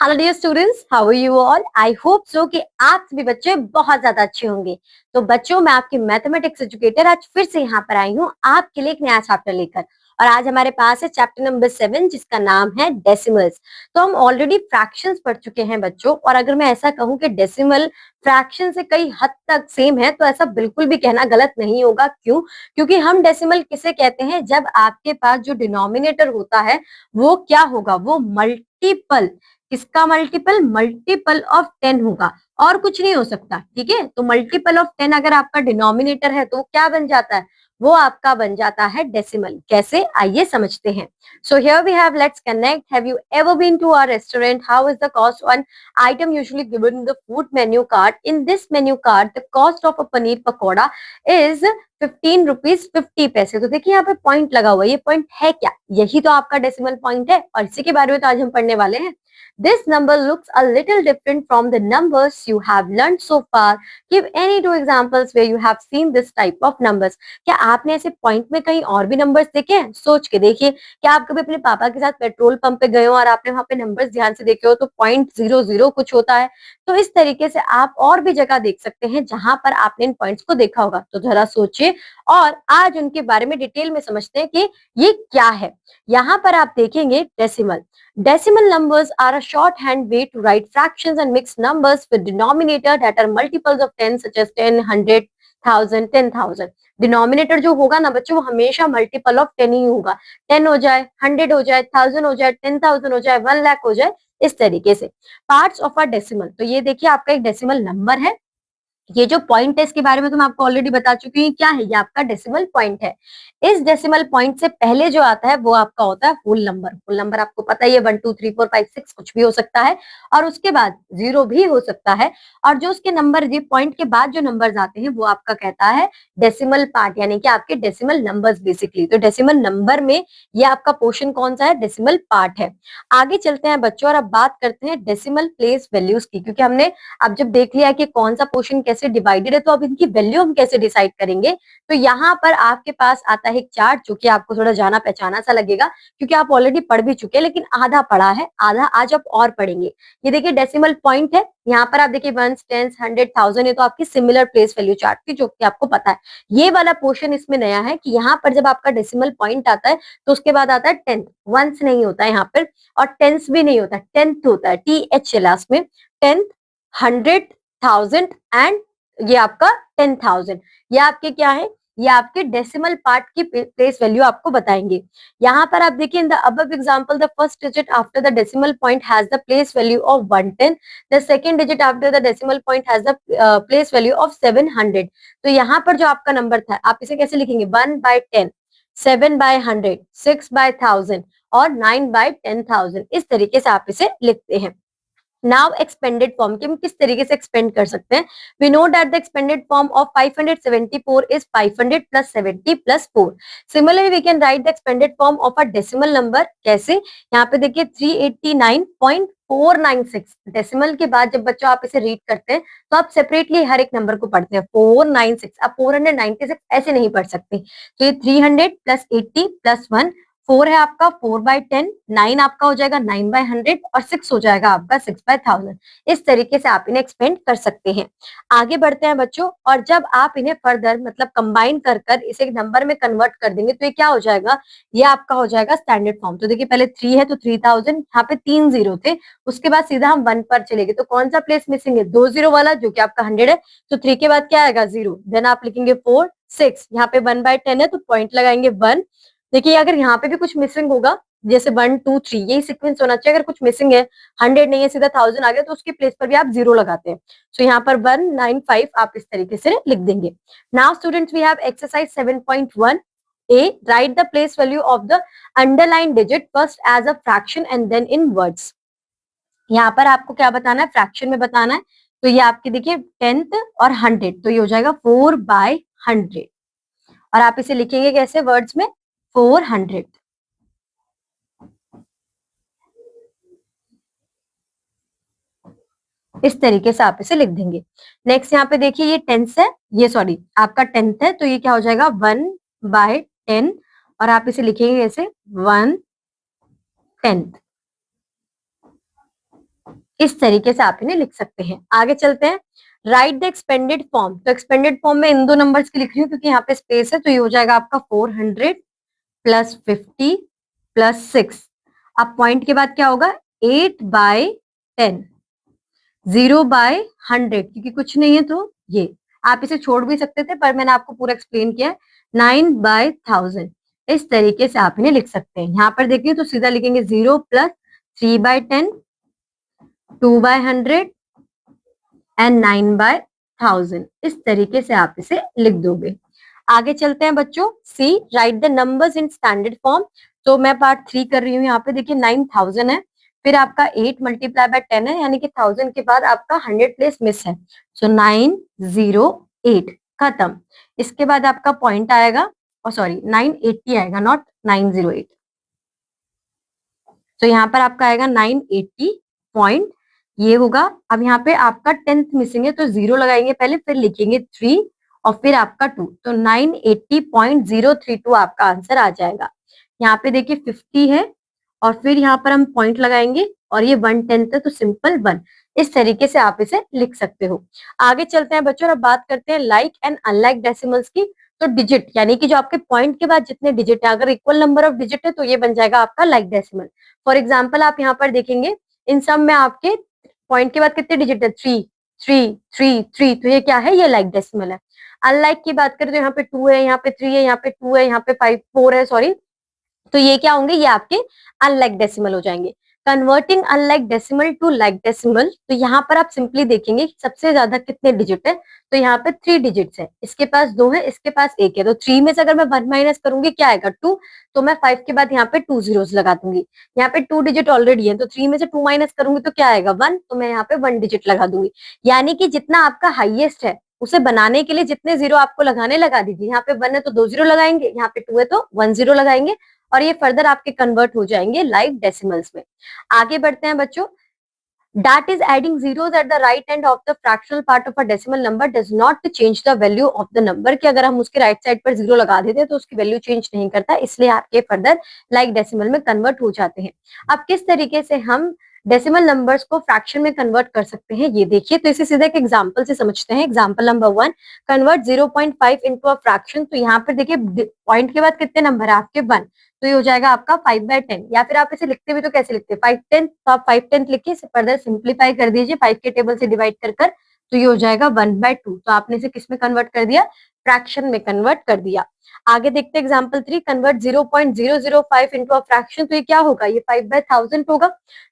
Hello dear students, how are you all. I hope so कि आप सभी बच्चे बहुत ज्यादा अच्छे होंगे। तो बच्चों, मैं आपकी मैथमेटिक्स एजुकेटर आज फिर से यहाँ पर आई हूँ आपके लिए एक नया चैप्टर लेकर। और आज हमारे पास है चैप्टर नंबर 7 जिसका नाम है डेसिमल्स। तो हम ऑलरेडी फ्रैक्शंस पढ़ चुके हैं बच्चों, और अगर मैं ऐसा कहूँ कि डेसिमल फ्रैक्शन से कई हद तक सेम है तो ऐसा बिल्कुल भी कहना गलत नहीं होगा। क्यों? क्योंकि हम डेसिमल किसे कहते हैं, जब आपके पास जो डिनोमिनेटर होता है वो क्या होगा, वो मल्टीपल, किसका मल्टीपल, मल्टीपल ऑफ 10 होगा और कुछ नहीं हो सकता। ठीक है, तो मल्टीपल ऑफ 10 अगर आपका डिनोमिनेटर है तो क्या बन जाता है, वो आपका बन जाता है डेसिमल। कैसे, आइए समझते हैं। So here we have, let's connect. Have you ever been to our restaurant? How is the cost on item usually given in the food menu card? In this menu card the cost of a paneer pakora is 15 rupees 50 paise. तो देखिए यहाँ पे point लगा हुआ है, ये point है क्या, यही तो आपका डेसिमल पॉइंट है और इसी के बारे में तो आज हम पढ़ने वाले हैं। This number looks a little different from the numbers you have learned so far. Give any two examples where you have seen this type of numbers. क्या आपने ऐसे पॉइंट में कहीं और भी नंबर्स देखे हैं? सोच के देखिए। क्या आप कभी अपने पापा के साथ पेट्रोल पंप पे गए हो और आपने वहां पे नंबर्स ध्यान से देखे हो तो 0.00 कुछ होता है। तो इस तरीके से आप और भी जगह देख सकते हैं जहां पर आपने इन पॉइंट्स को देखा होगा। तो जरा सोचिए और आज उनके बारे में डिटेल में समझते हैं कि ये क्या है। यहाँ पर आप देखेंगे decimal. Decimal numbers are a shorthand way to write fractions and mixed numbers with denominator that are multiples of 10 such as 10, 100, 1000, 10,000। Denominator जो होगा ना बच्चों, वो हमेशा मल्टीपल ऑफ 10 ही होगा। 10 हो जाए, 100 हो जाए, 1000 हो जाए, 10,000 हो जाए, 1 लाख हो जाए, इस तरीके से। पार्ट्स ऑफ अ डेसिमल, तो ये देखिए आपका एक डेसिमल नंबर है। ये जो पॉइंट है इसके बारे में तो मैं आपको ऑलरेडी बता चुकी हूँ, क्या है ये आपका डेसिमल पॉइंट है। इस डेसिमल पॉइंट से पहले जो आता है वो आपका होता है होल नंबर। होल नंबर आपको पता ही है, 1 2 3 4 5 6 कुछ भी हो सकता है, और उसके बाद जीरो भी हो सकता है। और जो उसके नंबर, ये पॉइंट के बाद जो नंबर्स आते हैं वो आपका कहता है डेसिमल पार्ट, यानी कि आपके डेसिमल नंबर्स बेसिकली। तो डेसिमल नंबर में ये आपका पोर्शन कौन सा है, डेसिमल पार्ट है। आगे चलते हैं बच्चों और अब बात करते हैं डेसिमल प्लेस वैल्यूज की, क्योंकि हमने अब जब देख लिया कि कौन सा पोर्शन कैसे डिवाइडेड है तो अब इनकी वैल्यू हम कैसे डिसाइड करेंगे। तो यहाँ पर आपके पास आता है एक चार्ट जो कि आपको थोड़ा जाना पहचाना सा लगेगा, क्योंकि आप ऑलरेडी पढ़ भी चुके हैं, लेकिन आधा पढ़ा है, आधा आज आप और पढ़ेंगे। ये देखिए डेसिमल पॉइंट है, यहाँ पर आप देखिए 1, 10, 100, 1000, ये तो आपकी सिमिलर प्लेस वैल्यू चार्ट थी जो कि आपको पता है। ये वाला पोर्शन इसमें नया है कि यहाँ पर जब आपका डेसिमल पॉइंट आता है तो उसके बाद आता है टेंथ। वंस नहीं होता है यहाँ पर, और टेंस भी नहीं होता, टेंथ होता है, TH लास्ट में। टेंथ, 100, 1000 एंड ये आपका 10,000। ये आपके क्या है, ये आपके डेसिमल पार्ट की प्लेस वैल्यू आपको बताएंगे। यहाँ पर आप देखिए, in the above example the first digit after the decimal point has the place value of 110, the second digit after the decimal point has the place value of 700। तो यहाँ पर जो आपका नंबर था आप इसे कैसे लिखेंगे, 1/10, 7/100, 6/1000 और 9/10,000, इस तरीके से आप इसे लिखते हैं। नाउ एक्सपेंडेड फॉर्म की हम किस तरीके से एक्सपेंड कर सकते हैं। We know that the expanded form of 574 is 500 plus 70 plus 4। Similarly we can write the expanded form of a decimal number. कैसे, यहाँ पे देखिए 389.496। डेसिमल के बाद जब बच्चों आप इसे रीड करते हैं तो आप सेपरेटली हर एक नंबर को पढ़ते हैं। 496, आप 496 ऐसे नहीं पढ़ सकते। तो ये 300 प्लस 80 प्लस 1, 4 है आपका 4/10, 9 आपका हो जाएगा 9/100 और 6 हो जाएगा आपका 6/1000। इस तरीके से आप इन्हें एक्सपेंड कर सकते हैं। आगे बढ़ते हैं बच्चों, और जब आप इन्हें फर्दर मतलब कंबाइन कर कर इसे एक नंबर में कन्वर्ट कर देंगे तो ये क्या हो जाएगा, ये आपका हो जाएगा स्टैंडर्ड फॉर्म। तो देखिए पहले 3 है तो 3000, यहाँ पे 3 जीरो थे, उसके बाद सीधा हम 1 पर चले गए। तो कौन सा प्लेस मिसिंग है, 2 जीरो वाला जो कि आपका 100 है। तो 3 के बाद क्या आएगा, 0। देन आप लिखेंगे 4, 6, यहाँ पे 1/10 है तो पॉइंट लगाएंगे 1। देखिए अगर यहाँ पे भी कुछ मिसिंग होगा, जैसे 1 2 3 यही सीक्वेंस होना चाहिए। अगर कुछ मिसिंग है, 100 नहीं है, सीधा 1000 आ गया, तो उसके प्लेस पर भी आप 0 लगाते हैं। सो यहाँ पर 195 आप इस तरीके से लिख देंगे। Now students we have exercise 7.1 A, write the place value of the underline digit first as a fraction and then in words. यहाँ पर आपको क्या बताना है, फ्रैक्शन में बताना है। तो ये आपके देखिए 10th और 100, तो ये हो जाएगा 4/100, और आप इसे लिखेंगे कैसे वर्ड्स में, 400। इस तरीके से आप इसे लिख देंगे। नेक्स्ट यहाँ पे देखिए ये टेंस है, ये सॉरी आपका 10th है, तो ये क्या हो जाएगा 1/10, और आप इसे लिखेंगे कैसे, 1/10। इस तरीके से आप इन्हें लिख सकते हैं। आगे चलते हैं, राइट द एक्सपेंडेड फॉर्म। तो एक्सपेंडेड फॉर्म में इन दो नंबर्स की लिख रही हूँ क्योंकि यहाँ पे स्पेस है, तो ये हो जाएगा आपका 400 प्लस 50 प्लस 6। अब पॉइंट के बाद क्या होगा, 8/10, 0/100 क्योंकि कुछ नहीं है तो ये आप इसे छोड़ भी सकते थे, पर मैंने आपको पूरा एक्सप्लेन किया है। 9/1000, इस तरीके से आप इन्हें लिख सकते हैं। यहाँ पर देखिए तो सीधा लिखेंगे 0 प्लस 3/10, 2/100 एंड 9/1000, इस तरीके से आप इसे लिख दोगे। आगे चलते हैं बच्चों, see write the numbers in standard form. तो मैं पार्ट 3 कर रही हूँ। यहाँ पे देखिए 9000 है, फिर आपका 8 मल्टीप्लाई बाय 10 है, यानी कि 1000 के बाद आपका 100 प्लेस मिस है, सो 908 खत्म। इसके बाद आपका पॉइंट आएगा, और सॉरी 980 आएगा, नॉट 908। तो यहाँ पर आपका आएगा 980 पॉइंट, ये होगा। अब यहाँ पे आपका 10th मिसिंग है, तो 0 लगाएंगे पहले, फिर लिखेंगे 3 और फिर आपका 2, तो 980.032 आपका आंसर आ जाएगा। यहाँ पे देखिए 50 है और फिर यहाँ पर हम पॉइंट लगाएंगे और ये 1/10 है, तो सिंपल 1। इस तरीके से आप इसे लिख सकते हो। आगे चलते हैं बच्चों, अब बात करते हैं लाइक एंड अनलाइक डेसिमल्स की। तो डिजिट यानी कि जो आपके पॉइंट के बाद जितने डिजिट है, अगर इक्वल नंबर ऑफ डिजिट है तो ये बन जाएगा आपका लाइक डेसिमल। फॉर एग्जाम्पल आप यहाँ पर देखेंगे, इन सब में आपके पॉइंट के बाद कितने डिजिट है, 3 3 3 3, तो ये क्या है, ये लाइक डेसिमल है। अनलाइक की बात करें तो यहाँ पे 2 है, यहाँ पे 3 है, यहाँ पे 2 है, यहाँ पे 5 4 है, सॉरी, तो ये क्या होंगे, ये आपके अनलाइक डेसिमल हो जाएंगे। Converting unlike decimal to like decimal, तो यहाँ पर आप सिंपली देखेंगे सबसे ज्यादा कितने डिजिट है, तो यहाँ पे 3 डिजिट्स है, इसके पास 2 है, इसके पास 1 है, तो 3 में से अगर मैं 1 माइनस करूंगी क्या आएगा, 2, तो मैं 5 के बाद यहाँ पे 2 zeros लगा दूंगी। यहाँ पे 2 डिजिट ऑलरेडी है, तो 3 में से 2 माइनस करूंगी तो क्या आएगा, 1, तो मैं यहाँ पे 1 डिजिट लगा दूंगी। यानी कि जितना आपका हाईएस्ट है उसे बनाने के लिए जितने जीरो आपको लगाने लगा दीजिए। यहाँ पे 1 है तो 2 जीरो लगाएंगे, यहाँ पे 2 है तो 1 जीरो लगाएंगे, और ये फर्दर आपके कन्वर्ट हो जाएंगे लाइक डेसिमल्स में। आगे बढ़ते हैं बच्चों, that is adding zeros at the right end of the fractional part of a decimal number does not change the value of the number, कि अगर हम उसके राइट साइड पर जीरो लगा देते हैं तो उसकी वैल्यू चेंज नहीं करता, इसलिए आपके फर्दर लाइक डेसिमल में कन्वर्ट हो जाते हैं। अब किस तरीके से हम डेसिमल नंबर्स को फ्रैक्शन में कन्वर्ट कर सकते हैं ये देखिए, तो इसे सीधा एक एग्जांपल से समझते हैं। Example number 1, convert 0.5 into a fraction. तो यहाँ पर देखिए पॉइंट के बाद कितने नंबर है आपके, 1, तो ये हो जाएगा आपका 5/10, या फिर आप इसे लिखते भी तो कैसे लिखते हैं 5/10, तो आप 5/10 लिखिए, इसे फर्दर सिंप्लीफाई कर दीजिए 5 के टेबल से डिवाइड कर, तो ये हो जाएगा 1/2। तो आपने इसे किस में कन्वर्ट कर दिया, फ्रैक्शन में कन्वर्ट कर दिया। आगे देखते हैं example 3, convert 0.005 into a fraction. तो ये क्या होगा, ये 5/1000 होगा।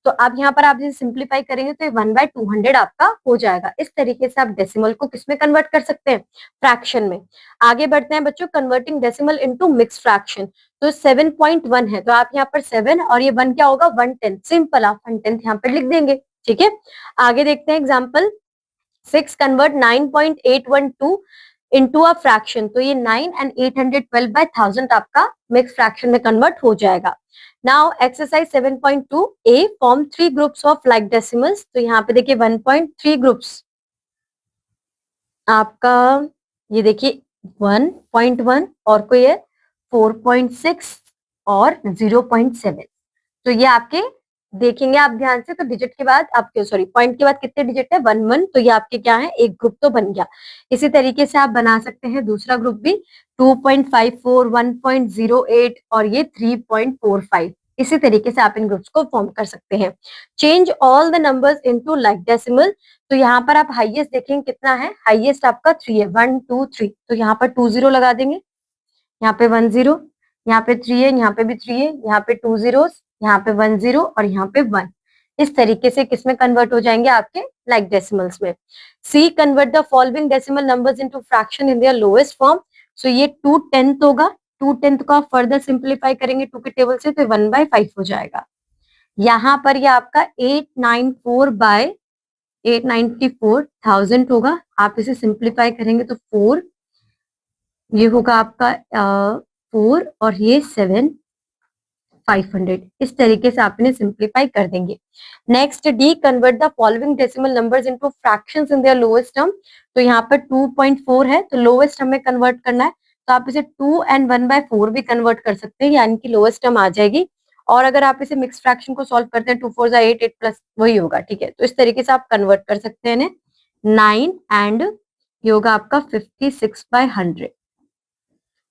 तो अब यहाँ पर आप इसे सिंप्लीफाई करेंगे तो ये 1/200 आपका हो जाएगा। इस तरीके से आप डेसिमल को किस में कन्वर्ट कर सकते हैं, फ्रैक्शन में। आगे बढ़ते हैं बच्चों, converting decimal into mix fraction. तो 7.1 है, तो आप यहाँ पर 7 और ये 1 क्या होगा, 1/10, सिंपल आप 1/10 यहाँ पर लिख देंगे, ठीक है। आगे देखते हैं example 6, convert 9.812 into a fraction. तो ये 9 एंड 812/1000 आपका मिक्स फ्रैक्शन में कन्वर्ट हो जाएगा। Now exercise 7.2 A, form 3 groups of like decimals. तो यहाँ पे देखिए 1.3 ग्रुप्स आपका, ये देखिए 1.1 और कोई है 4.6 और 0.7। तो ये आपके देखेंगे आप ध्यान से, तो डिजिट के बाद आपके सॉरी पॉइंट के बाद कितने डिजिट है, 1 1, तो ये आपके क्या है, एक ग्रुप तो बन गया। इसी तरीके से आप बना सकते हैं दूसरा ग्रुप भी, 2.54, 1.08 और ये 3.45। इसी तरीके से आप इन ग्रुप्स को फॉर्म कर सकते हैं। Change all the numbers into like decimal. तो यहाँ पर आप हाईएस्ट देखेंगे कितना है, हाईएस्ट आपका 3 है, 1 2 3, तो यहाँ पर 2 0 लगा देंगे, यहाँ पे 1 0, यहाँ पे 3 है, यहाँ पे भी 3 है, यहाँ पे 2 zeros, यहाँ पे 1 0 और यहाँ पे 1। इस तरीके से किसमें कन्वर्ट हो जाएंगे, आपके लाइक डेसिमल्स में। See, convert the following decimal numbers into fraction in their lowest form. So ये 2/10 होगा, 2/10 को आप फर्दर सिंप्लीफाई करेंगे 2 के टेबल से, तो 1/5 हो जाएगा। यहाँ पर ये आपका 894/894,000 होगा, आप इसे सिंप्लीफाई करेंगे तो 4, ये होगा आपका 4 और ये 7 500। इस तरीके से आप इन्हें सिंप्लीफाई कर देंगे। Next D, convert the following decimal numbers into fractions in their lowest term. तो यहाँ पर 2.4 है, तो लोएस्ट टर्म में कन्वर्ट करना है, तो आप इसे 2 and 1/4 भी कन्वर्ट कर सकते हैं, यानी कि लोएस्ट टर्म आ जाएगी और अगर आप इसे मिक्स फ्रैक्शन को सॉल्व करते हैं 2 4 जा 8, 8 प्लस वही होगा, ठीक है। तो इस तरीके से आप कन्वर्ट कर सकते हैं इन्हें 9 एंड ये होगा आपका 56/100।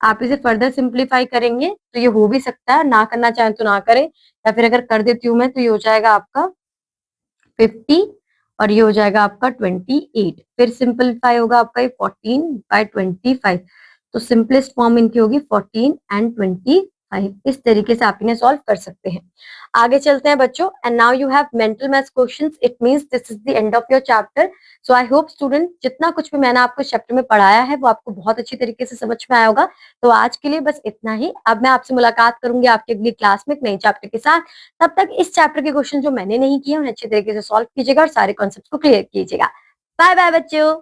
आप इसे फर्दर सिंप्लीफाई करेंगे तो ये हो भी सकता है, ना करना चाहें तो ना करें, या फिर अगर कर देती हूँ मैं तो ये हो जाएगा आपका 50 और ये हो जाएगा आपका 28। फिर सिंपलीफाई होगा आपका ये 14/25। तो सिंपलेस्ट फॉर्म इनकी होगी 14 एंड 25। इस तरीके से आप इन्हें सॉल्व कर सकते हैं। आगे चलते हैं बच्चों। And now you have mental maths questions, it means this is the end of your chapter. So I hope student जितना कुछ भी मैंने आपको चैप्टर में पढ़ाया है वो आपको बहुत अच्छी तरीके से समझ में आया होगा। तो आज के लिए बस इतना ही। अब मैं आपसे मुलाकात करूंगी आपकी अगली क्लास में एक नई चैप्टर के साथ। तब तक इस चैप्टर के क्वेश्चन जो मैंने नहीं किए उन्हें अच्छी तरीके से सॉल्व कीजिएगा और सारे कॉन्सेप्ट को क्लियर कीजिएगा। बाय बाय बच्चों।